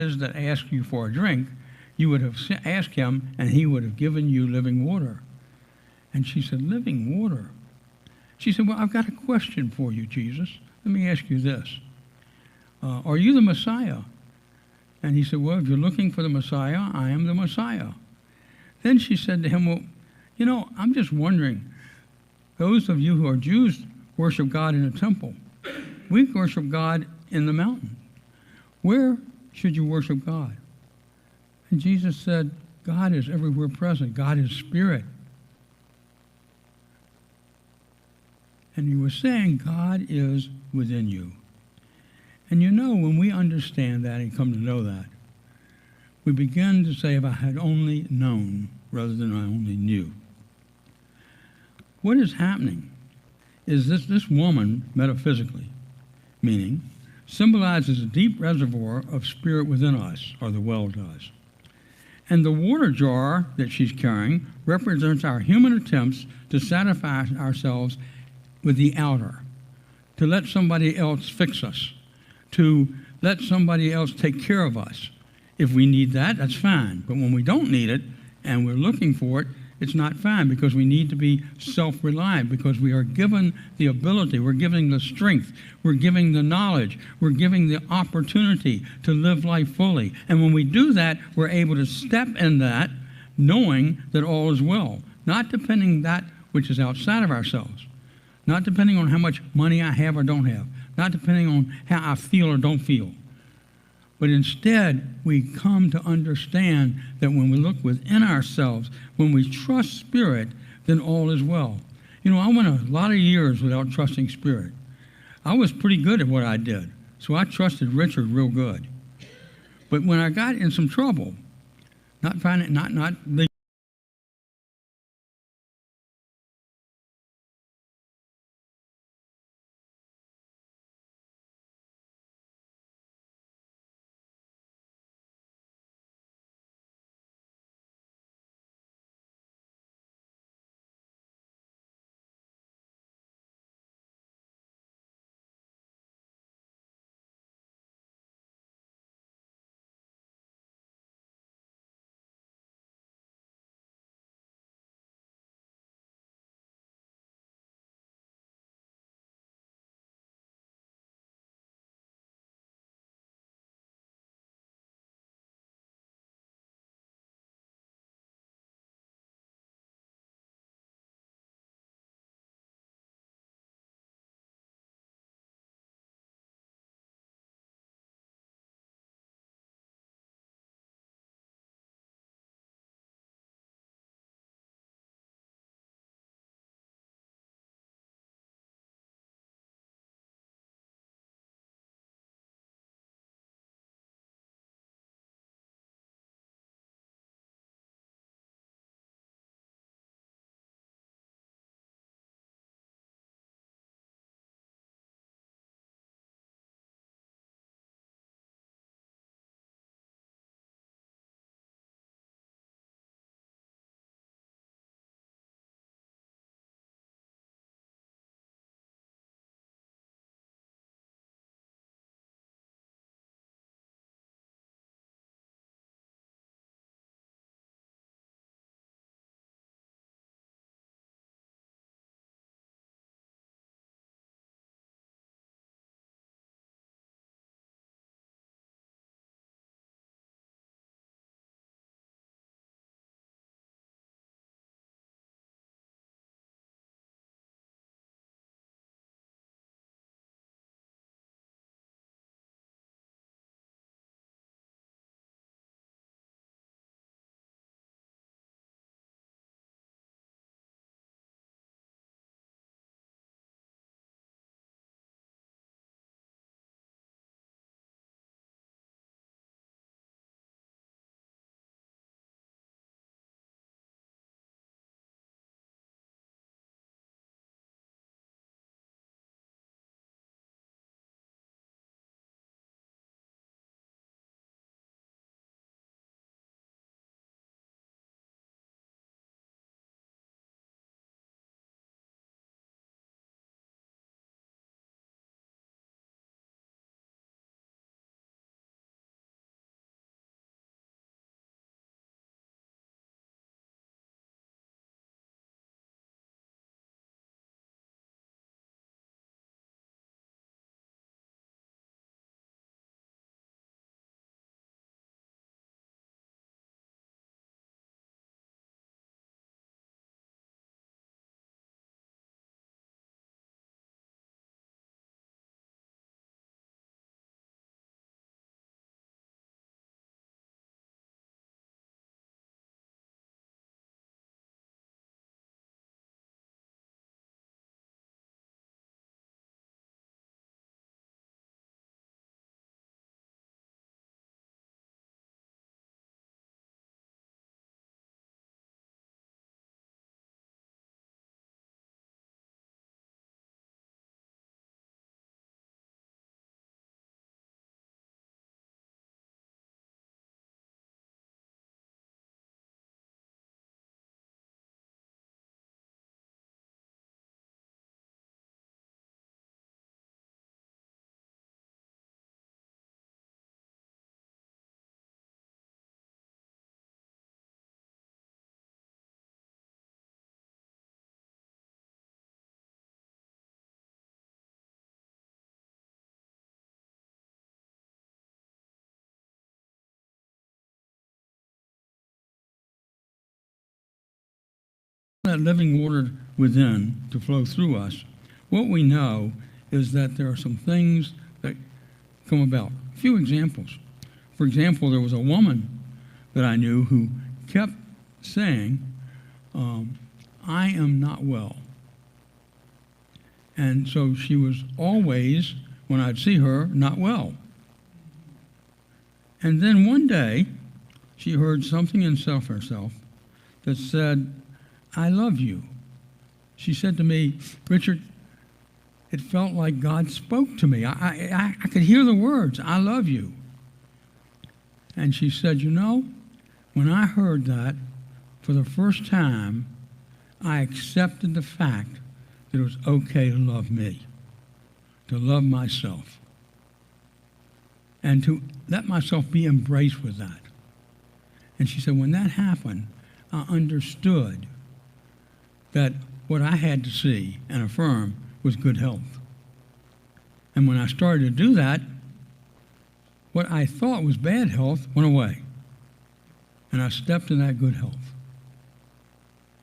that asked you for a drink, you would have asked him, and he would have given you living water. And she said, living water? She said, well, I've got a question for you, Jesus. Let me ask you this. Are you the Messiah? And he said, well, if you're looking for the Messiah, I am the Messiah. Then she said to him, well, you know, I'm just wondering, those of you who are Jews worship God in a temple. We worship God in the mountain. Where should you worship God? And Jesus said, God is everywhere present. God is spirit. And he was saying God is within you. And you know, when we understand that and come to know that, we begin to say, if I had only known rather than I only knew. What is happening is this woman, metaphysically, meaning, symbolizes a deep reservoir of spirit within us, or the well does. And the water jar that she's carrying represents our human attempts to satisfy ourselves with the outer, to let somebody else fix us, to let somebody else take care of us. If we need that, that's fine. But when we don't need it and we're looking for it, it's not fine, because we need to be self-reliant, because we are given the ability, we're given the strength, we're giving the knowledge, we're giving the opportunity to live life fully. And when we do that, we're able to step in that knowing that all is well, not depending on that which is outside of ourselves, not depending on how much money I have or don't have, not depending on how I feel or don't feel. But instead, we come to understand that when we look within ourselves, when we trust Spirit, then all is well. You know, I went a lot of years without trusting Spirit. I was pretty good at what I did, so I trusted Richard real good. But when I got in some trouble, not the that living water within to flow through us, what we know is that there are some things that come about. A few examples. For example, there was a woman that I knew who kept saying, I am not well. And so she was always, when I'd see her, not well. And then one day, she heard something in herself that said, I love you. She said to me, Richard, it felt like God spoke to me. I could hear the words, I love you. And she said, when I heard that, for the first time, I accepted the fact that it was okay to love me, to love myself, and to let myself be embraced with that. And she said, when that happened, I understood that what I had to see and affirm was good health. And when I started to do that, what I thought was bad health went away. And I stepped in that good health.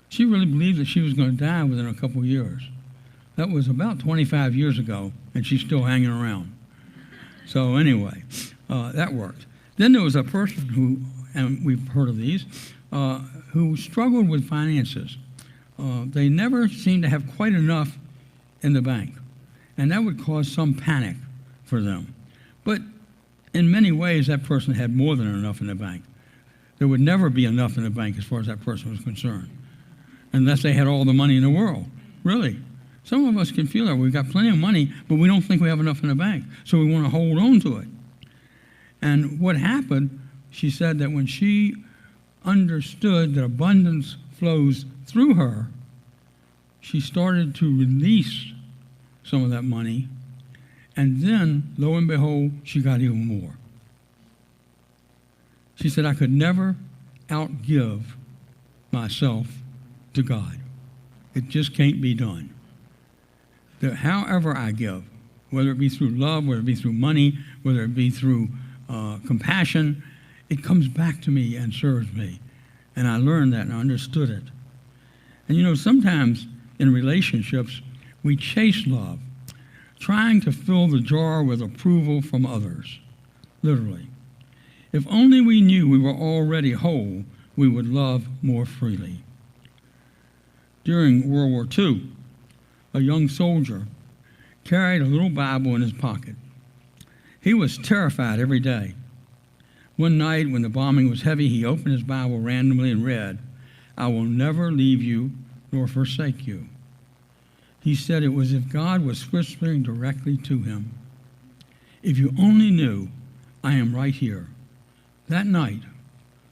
She really believed that she was going to die within a couple of years. That was about 25 years ago, and she's still hanging around. So anyway, that worked. Then there was a person who, and we've heard of these, who struggled with finances. They never seemed to have quite enough in the bank, and that would cause some panic for them. But in many ways, that person had more than enough in the bank. There would never be enough in the bank as far as that person was concerned, unless they had all the money in the world, really. Some of us can feel that. We've got plenty of money, but we don't think we have enough in the bank, so we want to hold on to it. And what happened, she said that when she understood that abundance flows through her, she started to release some of that money, and then, lo and behold, she got even more. She said, I could never outgive myself to God. It just can't be done. That however I give, whether it be through love, whether it be through money, whether it be through compassion, it comes back to me and serves me. And I learned that and I understood it. And sometimes in relationships, we chase love, trying to fill the jar with approval from others, literally. If only we knew we were already whole, we would love more freely. During World War II, a young soldier carried a little Bible in his pocket. He was terrified every day. One night when the bombing was heavy, he opened his Bible randomly and read, I will never leave you nor forsake you. He said it was as if God was whispering directly to him. If you only knew, I am right here. That night,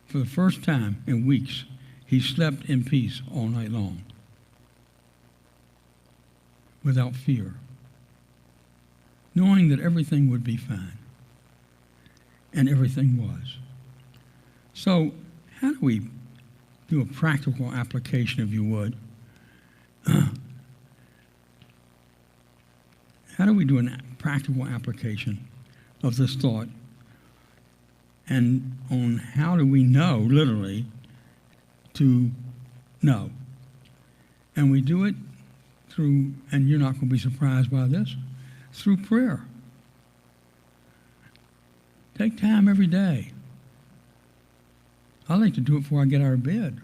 for the first time in weeks, he slept in peace all night long, without fear, knowing that everything would be fine. And everything was. So how do we do a practical application, if you would? How do we do a practical application of this thought? And on how do we know, literally, to know? And we do it through, and you're not going to be surprised by this, through prayer. Take time every day. I like to do it before I get out of bed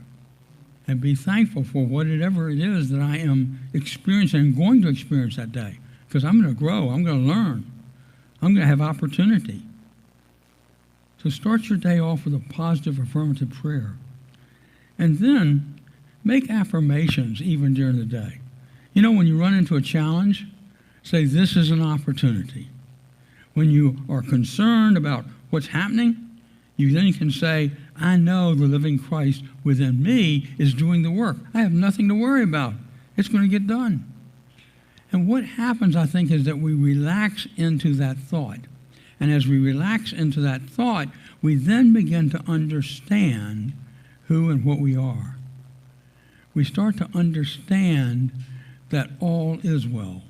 and be thankful for whatever it is that I am experiencing and going to experience that day. Because I'm going to grow. I'm going to learn. I'm going to have opportunity. So start your day off with a positive, affirmative prayer. And then make affirmations even during the day. When you run into a challenge, say, this is an opportunity. When you are concerned about what's happening, you then can say, I know the living Christ within me is doing the work. I have nothing to worry about. It's going to get done. And what happens, I think, is that we relax into that thought. And as we relax into that thought, we then begin to understand who and what we are. We start to understand that all is well.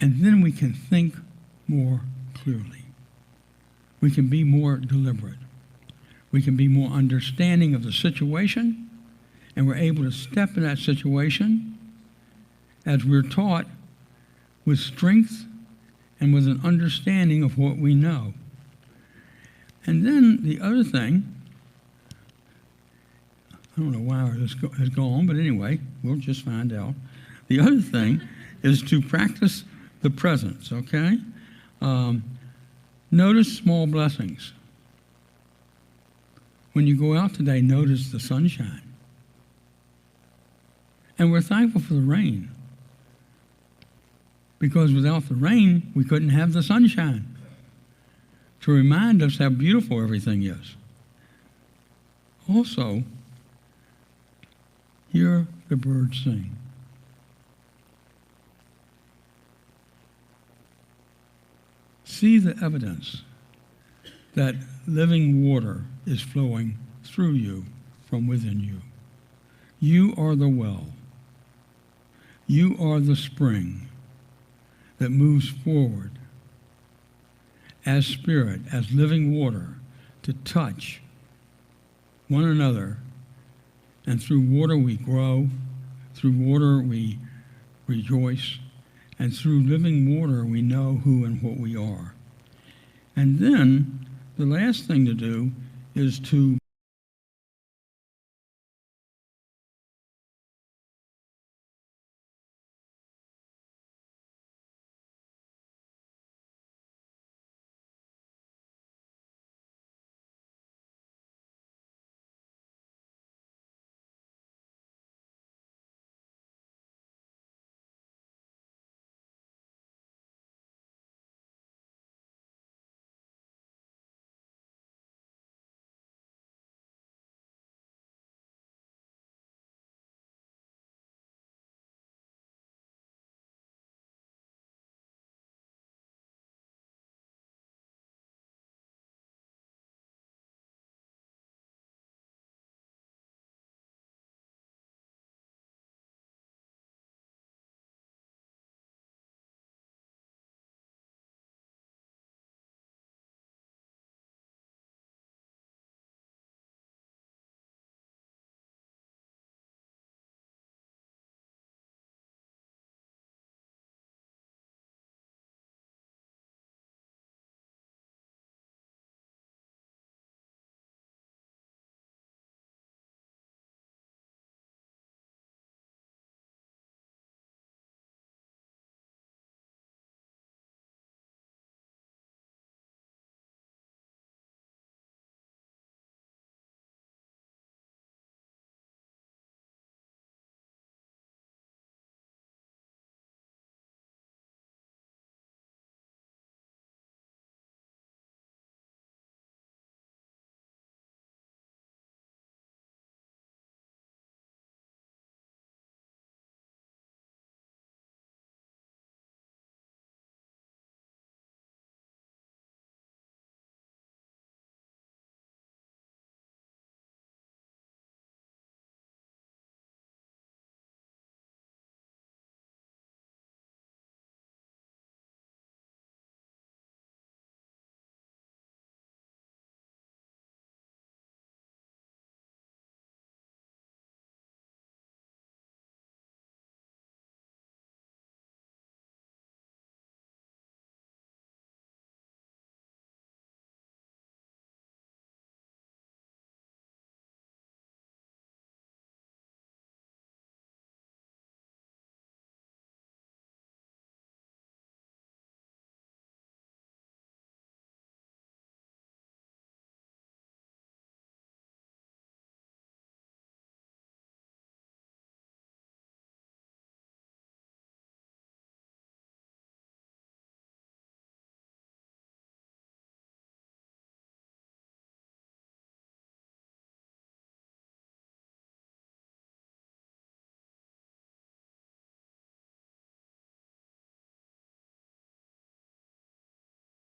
And then we can think more clearly. We can be more deliberate. We can be more understanding of the situation, and we're able to step in that situation as we're taught with strength and with an understanding of what we know. And then the other thing, I don't know why this has gone, but anyway, we'll just find out. The other thing is to practice the presence, okay? Notice small blessings. When you go out today, notice the sunshine. And we're thankful for the rain, because without the rain, we couldn't have the sunshine to remind us how beautiful everything is. Also, hear the birds sing. See the evidence that living water is flowing through you from within you. You are the well. You are the spring that moves forward as spirit, as living water, to touch one another. And through water we grow, through water we rejoice, and through living water we know who and what we are. And then the last thing to do is to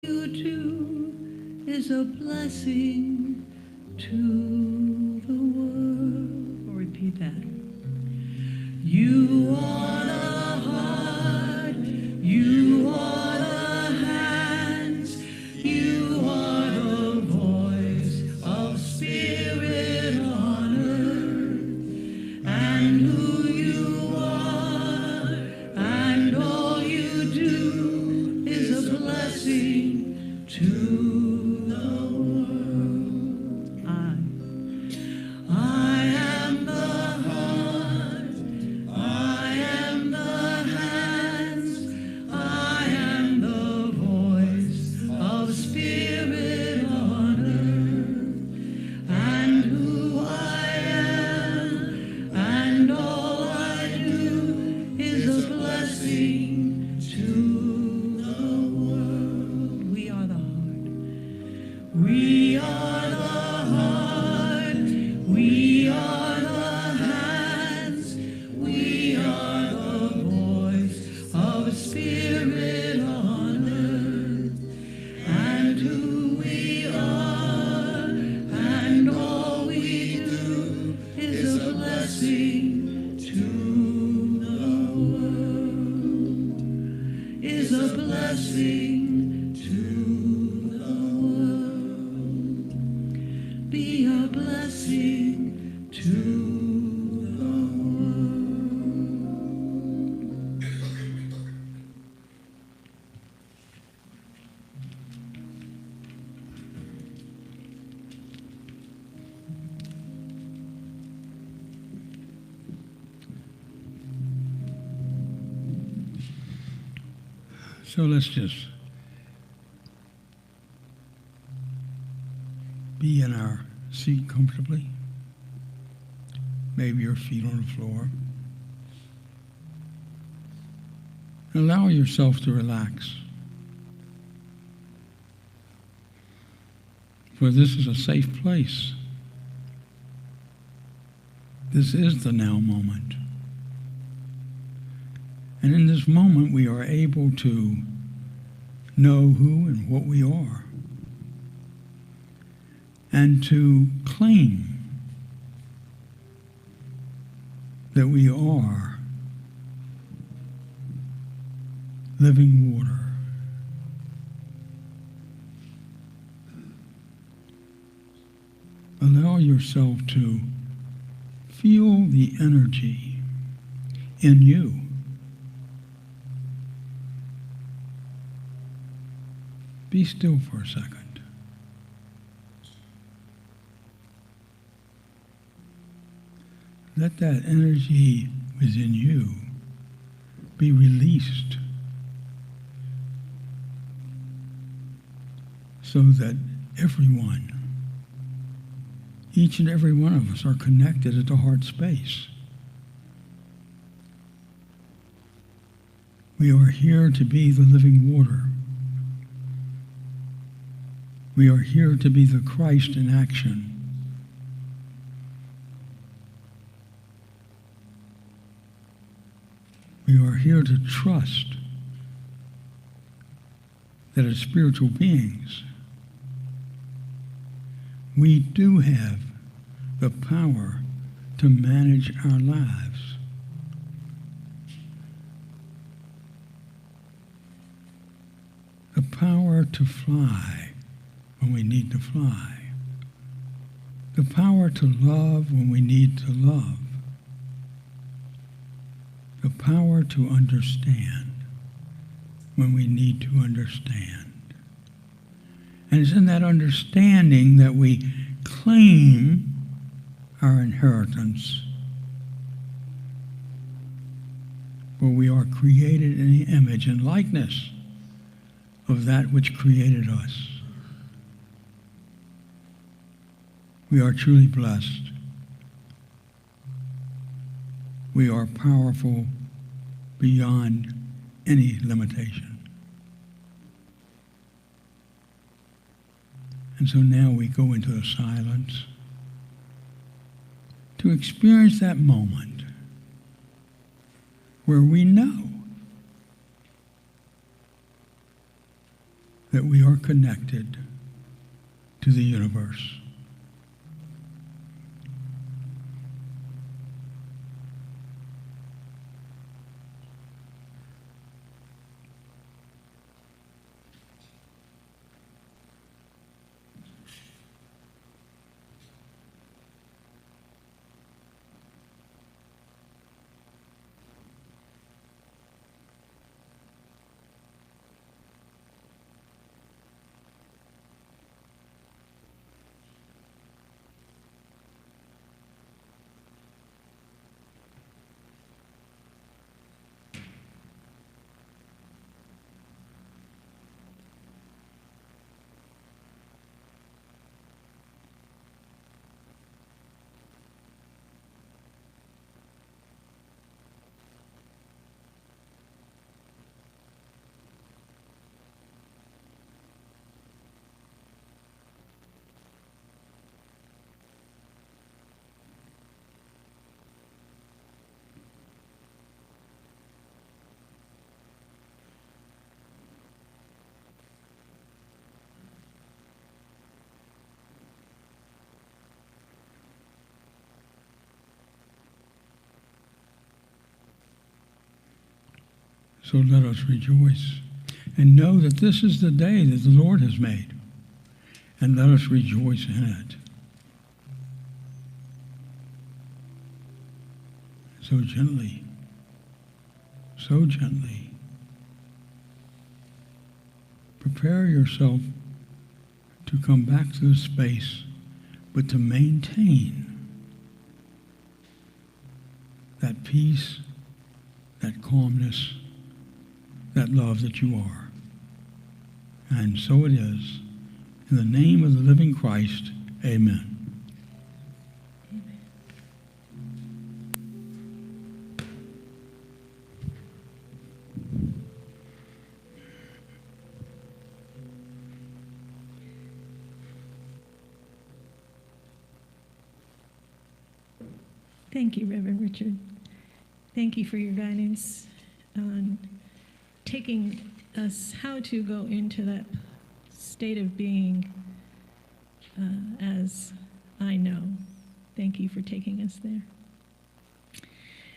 you do is a blessing to the world. I'll repeat that. You are the heart, you are the hands, you are the voice of spirit on earth, We are the heart. We are the hands. We are the voice of a spirit on earth. And who we are and all we do is a blessing to the world. Is a blessing to the world. Be a blessing to the world. So let's just be in our seat comfortably. Maybe your feet on the floor. And allow yourself to relax. For this is a safe place. This is the now moment. And in this moment, we are able to know who and what we are, and to claim that we are living water. Allow yourself to feel the energy in you. Be still for a second. Let that energy within you be released so that everyone, each and every one of us, are connected at the heart space. We are here to be the living water. We are here to be the Christ in action. We are here to trust that as spiritual beings, we do have the power to manage our lives. The power to fly when we need to fly. The power to love when we need to love. The power to understand when we need to understand. And it's in that understanding that we claim our inheritance, for we are created in the image and likeness of that which created us. We are truly blessed. We are powerful beyond any limitation. And so now we go into the silence to experience that moment where we know that we are connected to the universe. So let us rejoice and know that this is the day that the Lord has made, and let us rejoice in it. So gently, prepare yourself to come back to the space, but to maintain that peace, that calmness, that love that you are. And so it is. In the name of the living Christ, amen. Thank you, Reverend Richard. Thank you for your guidance on taking us how to go into that state of being as I know. Thank you for taking us there.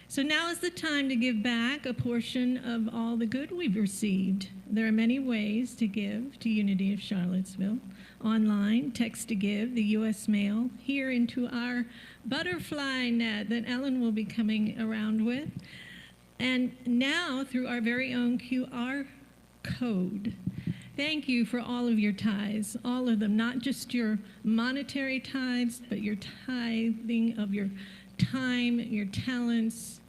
So now is the time to give back a portion of all the good we've received. There are many ways to give to Unity of Charlottesville. Online, text to give, the U.S. mail, here into our butterfly net that Ellen will be coming around with. And now through our very own QR code. Thank you for all of your tithes, all of them, not just your monetary tithes, but your tithing of your time, your talents,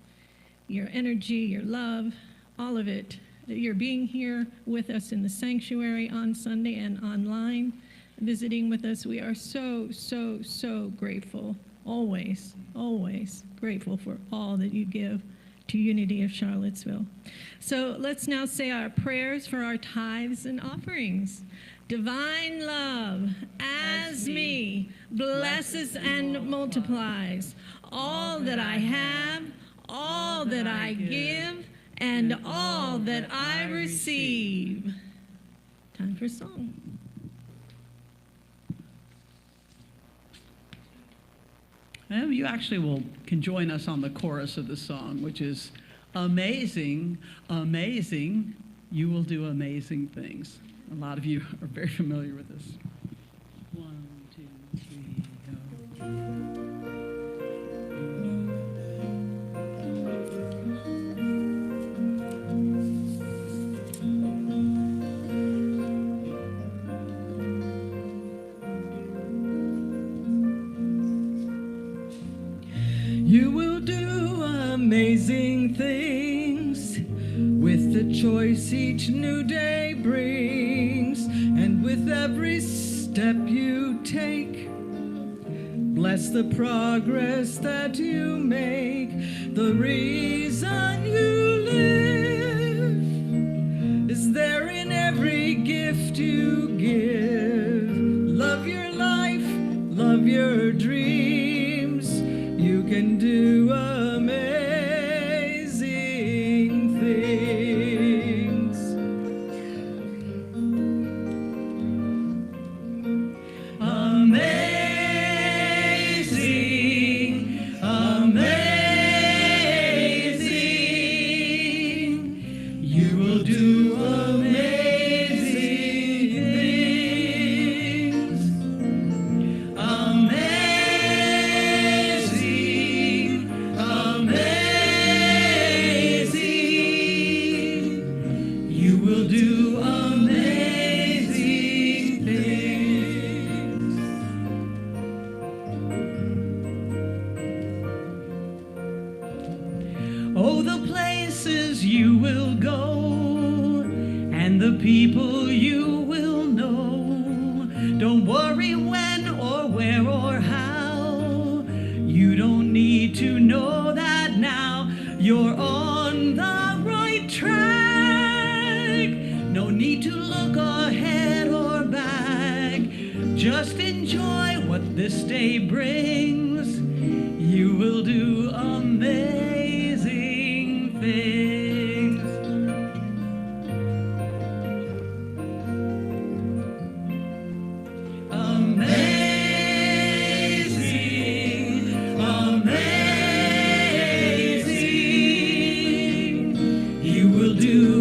your energy, your love, all of it. You're being here with us in the sanctuary on Sunday and online, visiting with us. We are so grateful. Always grateful for all that you give to Unity of Charlottesville. So let's now say our prayers for our tithes and offerings. Divine love, as me, blesses and multiplies all that I have, all that I give, and all that I receive. Time for song. And you actually can join us on the chorus of the song, which is amazing, amazing, you will do amazing things. A lot of you are very familiar with this. 1, 2, 3, go. You will do amazing things with the choice each new day brings, and with every step you take. Bless the progress that you make. The reason you live is there in every gift you give. Love your life, love your dreams. You can do amazing things. Amazing, amazing. You will do amazing things. Amazing, amazing. You will do amazing things. Oh, the places you will go, and the people you will know. Don't worry when or where or how. You don't need to know that now. You're on the right track. No need to look ahead or back. Just enjoy what this day brings. You will do amazing things. Amazing, amazing. You will do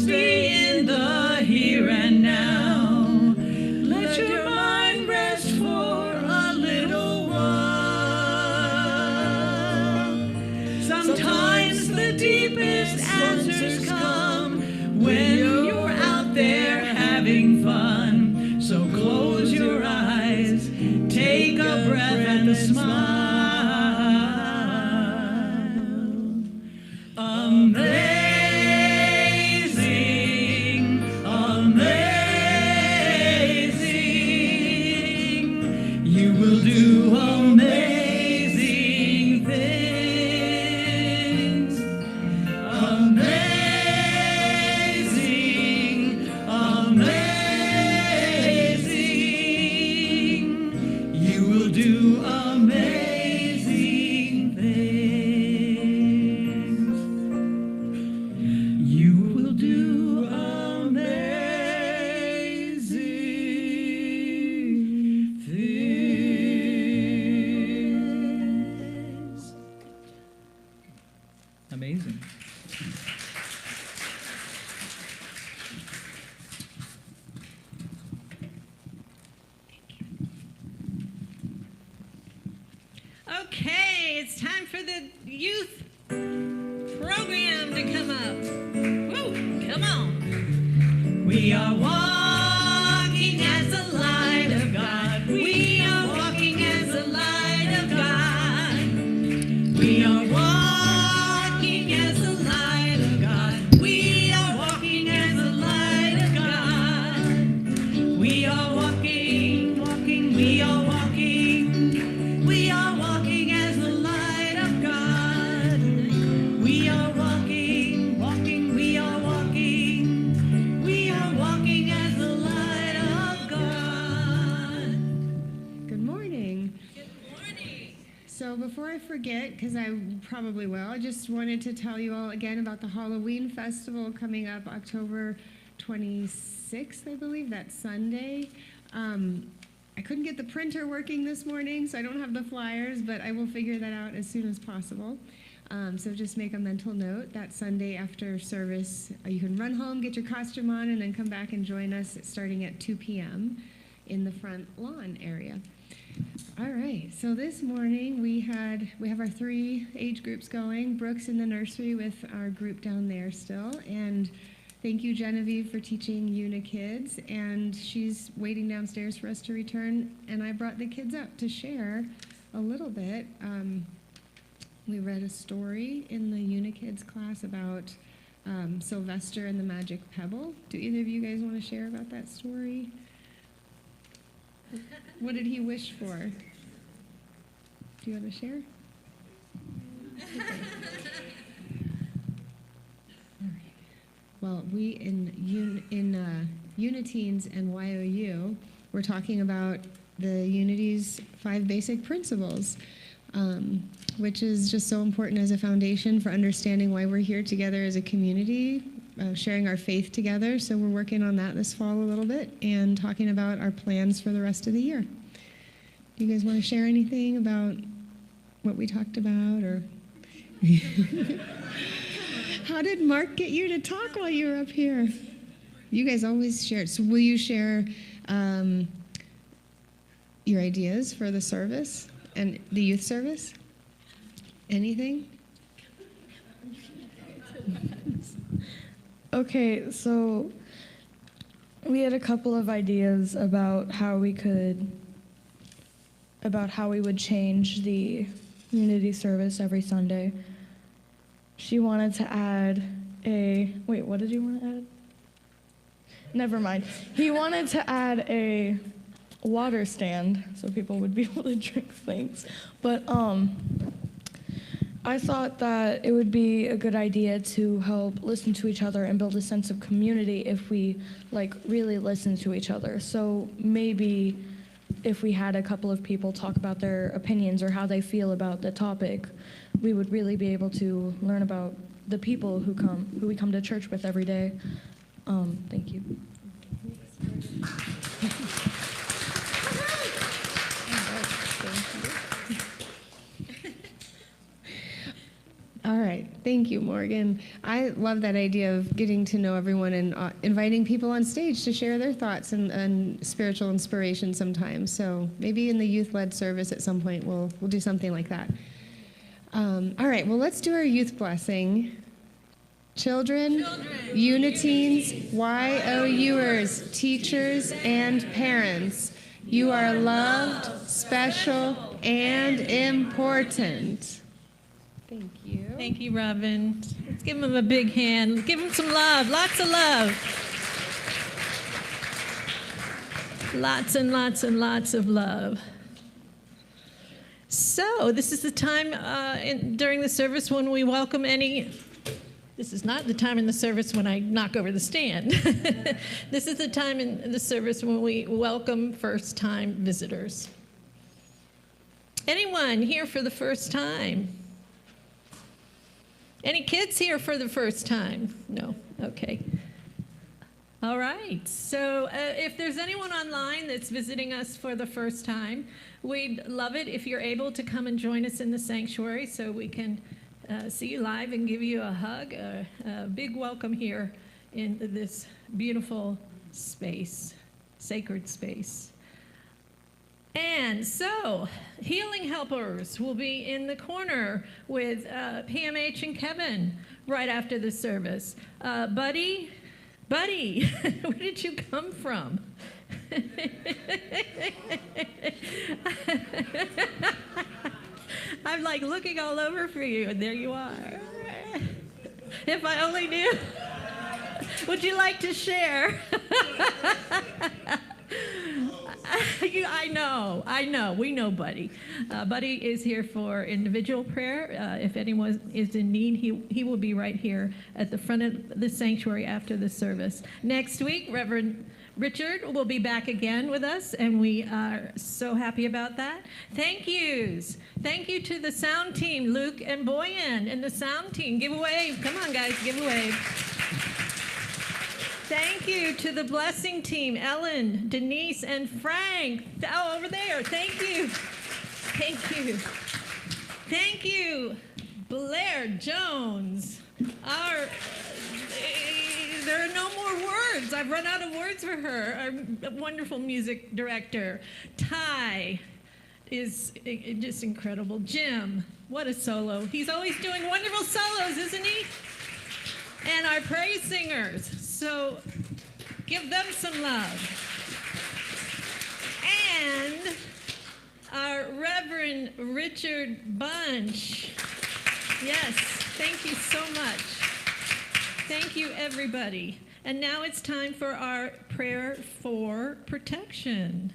stay in the here and now. Let your mind rest for a little while. Sometimes the deepest answers come when you're out there having fun. So close your eyes, take a breath and smile. Amazing, amazing, you will do amazing things. Amazing, amazing, you will do amazing things. You will do amazing things. Amazing. Okay, it's time for the youth program to come up. Woo, come on. We are walking as the light of God. We are walking as the light of God. We are walking as the light of God. We are walking as the light of God. We are walking, walking, we are walking. We are walking as the light of God. We are walking, walking, we are walking. We are walking as the light of God. Good morning. Good morning. So before I forget, because I probably will, I just wanted to tell you all again about the Halloween Festival coming up October 26th, I believe, that's Sunday. I couldn't get the printer working this morning, so I don't have the flyers, but I will figure that out as soon as possible. So just make a mental note that Sunday after service, you can run home, get your costume on, and then come back and join us starting at 2 p.m. in the front lawn area. All right, so this morning we have our 3 age groups going. Brooke's in the nursery with our group down there still, and thank you, Genevieve, for teaching Unikids, and she's waiting downstairs for us to return, and I brought the kids up to share a little bit. We read a story in the Unikids class about Sylvester and the Magic Pebble. Do either of you guys want to share about that story? What did he wish for? Do you want to share? Okay. Well, we in Uniteens and YOU, we're talking about the Unity's 5 basic principles, which is just so important as a foundation for understanding why we're here together as a community, sharing our faith together. So we're working on that this fall a little bit and talking about our plans for the rest of the year. Do you guys want to share anything about what we talked about, or? How did Mark get you to talk while you were up here? You guys always share. So will you share your ideas for the service and the youth service? Anything? Okay, so we had a couple of ideas about how we would change the Unity service every Sunday. She wanted to add wait, what did you want to add? Never mind. He wanted to add a water stand so people would be able to drink things. But I thought that it would be a good idea to help listen to each other and build a sense of community if we really listen to each other. So maybe if we had a couple of people talk about their opinions or how they feel about the topic, we would really be able to learn about the people who we come to church with every day. Thank you. All right. Thank you, Morgan. I love that idea of getting to know everyone and inviting people on stage to share their thoughts and spiritual inspiration sometimes. So maybe in the youth-led service at some point we'll do something like that. All right. Well, let's do our youth blessing. Children, Uniteens, YOUers, teachers, and parents, you are loved, special, and important. Thank you. Thank you, Robin. Let's give him a big hand. Give him some love, lots of love. Lots and lots and lots of love. So this is the time during the service when we welcome any... This is not the time in the service when I knock over the stand. This is the time in the service when we welcome first-time visitors. Anyone here for the first time? Any kids here for the first time? No? Okay. All right. So if there's anyone online that's visiting us for the first time, we'd love it if you're able to come and join us in the sanctuary so we can see you live and give you a hug. A big welcome here in this beautiful space, sacred space. And so, healing helpers will be in the corner with PMH and Kevin right after the service. Buddy, where did you come from? I'm like looking all over for you, and there you are. If I only knew. Would you like to share? I know. We know Buddy. Buddy is here for individual prayer. If anyone is in need, he will be right here at the front of the sanctuary after the service. Next week, Reverend Richard will be back again with us, and we are so happy about that. Thank yous. Thank you to the sound team, Luke and Boyan, and the sound team. Give a wave. Come on, guys, give a wave. Thank you to the blessing team, Ellen, Denise, and Frank. Oh, over there. Thank you. Thank you. Thank you, Blair Jones. There are no more words. I've run out of words for her. Our wonderful music director. Ty is just incredible. Jim, what a solo. He's always doing wonderful solos, isn't he? And our praise singers. So give them some love. And our Reverend Richard Bunch. Yes, thank you so much. Thank you, everybody. And now it's time for our prayer for protection.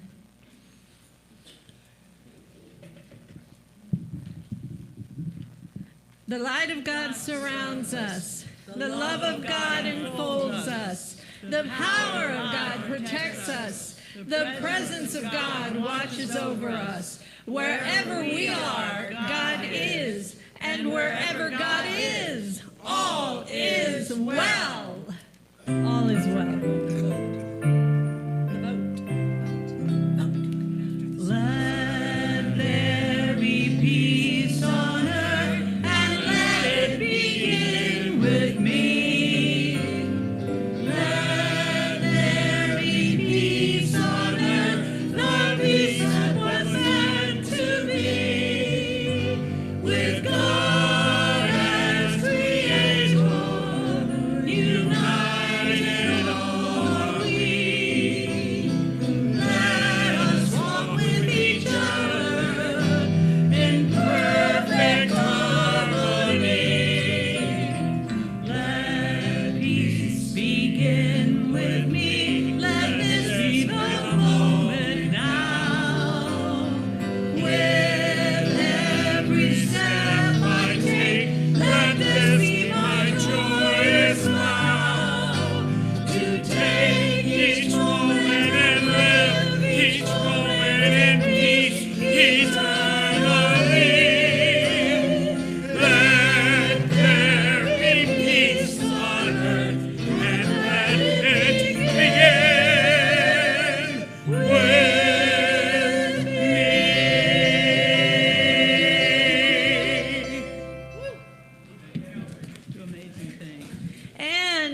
The light of God surrounds us. The love of God enfolds us. The power of God protects us. The presence of God watches over us. Wherever we are, God is. And wherever God is, all is well. All is well. Let there be peace on earth, and let it begin with me. Let there be peace on earth, the peace that was meant to be. With God as creator,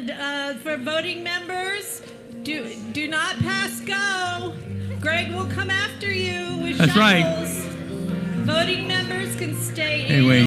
And for voting members, do not pass go. Greg will come after you with That's right. shovels. Voting members can stay in. Anyway.